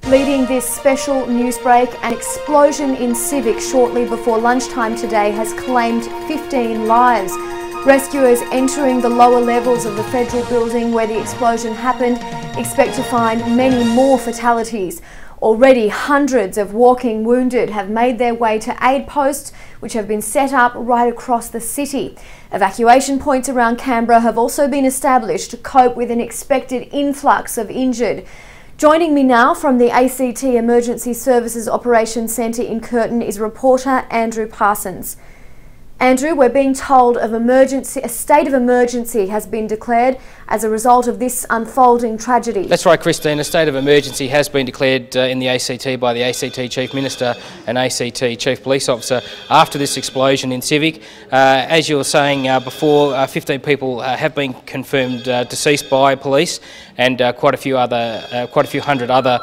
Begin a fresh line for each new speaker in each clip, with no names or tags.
Leading this special news break, an explosion in Civic shortly before lunchtime today has claimed 15 lives. Rescuers entering the lower levels of the federal building where the explosion happened expect to find many more fatalities. Already hundreds of walking wounded have made their way to aid posts which have been set up right across the city. Evacuation points around Canberra have also been established to cope with an expected influx of injured. Joining me now from the ACT Emergency Services Operations Centre in Curtin is reporter Andrew Parsons. Andrew, we're being told a state of emergency has been declared as a result of this unfolding tragedy.
That's right, Christine. A state of emergency has been declared in the ACT by the ACT Chief Minister and ACT Chief Police Officer after this explosion in Civic. As you were saying before, 15 people have been confirmed deceased by police, and quite a few hundred other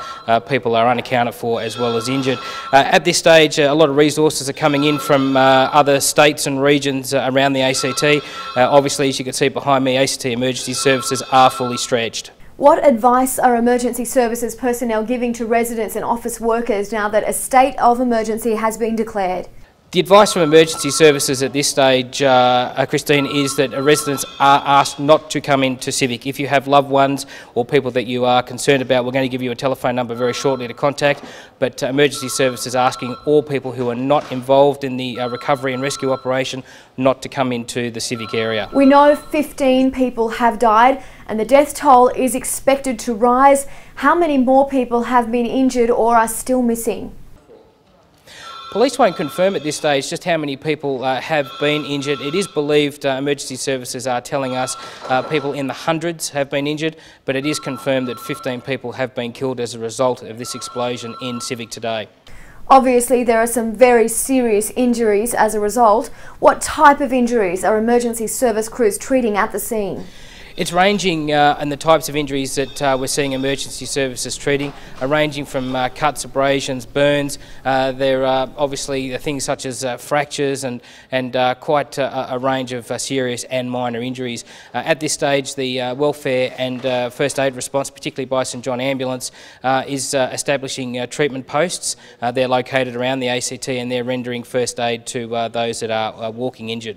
people are unaccounted for as well as injured. At this stage, a lot of resources are coming in from other states and regions around the ACT. Obviously, as you can see behind me, ACT Emergency Services are fully stretched.
What advice are emergency services personnel giving to residents and office workers now that a state of emergency has been declared?
The advice from emergency services at this stage, Christine, is that residents are asked not to come into Civic. If you have loved ones or people that you are concerned about, we're going to give you a telephone number very shortly to contact, but emergency services are asking all people who are not involved in the recovery and rescue operation not to come into the Civic area.
We know 15 people have died and the death toll is expected to rise. How many more people have been injured or are still missing?
Police won't confirm at this stage just how many people have been injured. It is believed, emergency services are telling us, people in the hundreds have been injured, but it is confirmed that 15 people have been killed as a result of this explosion in Civic today.
Obviously, there are some very serious injuries as a result. What type of injuries are emergency service crews treating at the scene?
It's ranging, and the types of injuries that we're seeing emergency services treating are ranging from cuts, abrasions, burns. There are obviously things such as fractures and quite a range of serious and minor injuries. At this stage, the welfare and first aid response, particularly by St John Ambulance, is establishing treatment posts. They're located around the ACT and they're rendering first aid to those that are walking injured.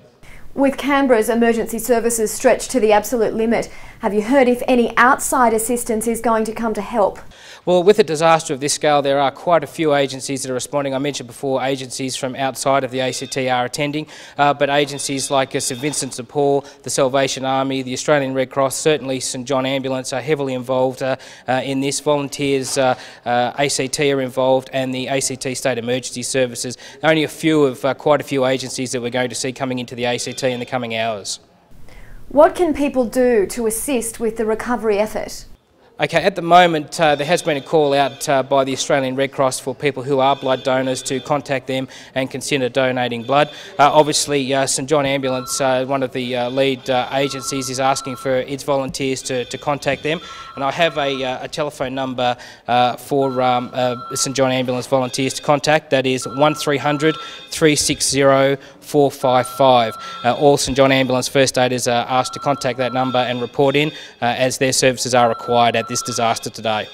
With Canberra's emergency services stretched to the absolute limit, have you heard if any outside assistance is going to come to help?
Well, with a disaster of this scale, there are quite a few agencies that are responding. I mentioned before agencies from outside of the ACT are attending, but agencies like St Vincent de Paul, the Salvation Army, the Australian Red Cross, certainly St John Ambulance are heavily involved in this. Volunteers, ACT are involved, and the ACT State Emergency Services. Only a few of quite a few agencies that we're going to see coming into the ACT in the coming hours.
What can people do to assist with the recovery effort?
Okay, at the moment there has been a call out by the Australian Red Cross for people who are blood donors to contact them and consider donating blood. Obviously St John Ambulance, one of the lead agencies, is asking for its volunteers to contact them, and I have a telephone number for St John Ambulance volunteers to contact. That is 1300 360 455. All St John Ambulance first aiders are asked to contact that number and report in as their services are required at this disaster today.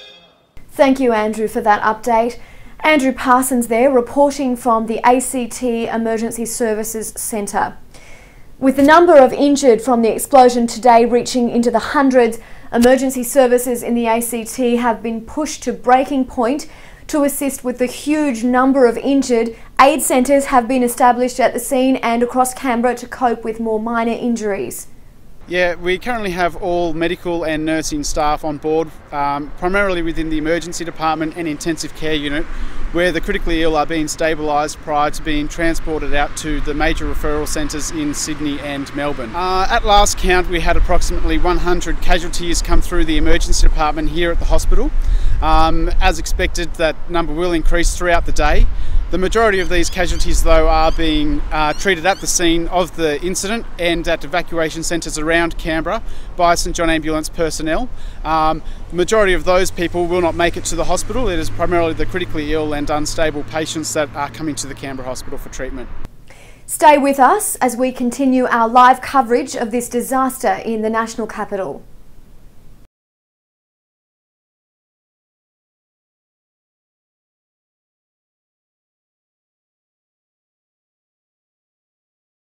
Thank you, Andrew, for that update. Andrew Parsons there, reporting from the ACT Emergency Services Centre. With the number of injured from the explosion today reaching into the hundreds, emergency services in the ACT have been pushed to breaking point to assist with the huge number of injured. Aid centres have been established at the scene and across Canberra to cope with more minor injuries.
Yeah, we currently have all medical and nursing staff on board, primarily within the emergency department and intensive care unit, where the critically ill are being stabilised prior to being transported out to the major referral centres in Sydney and Melbourne. At last count, we had approximately 100 casualties come through the emergency department here at the hospital. As expected, that number will increase throughout the day. The majority of these casualties, though, are being treated at the scene of the incident and at evacuation centres around Canberra by St John Ambulance personnel. The majority of those people will not make it to the hospital. It is primarily the critically ill and unstable patients that are coming to the Canberra hospital for treatment.
Stay with us as we continue our live coverage of this disaster in the national capital.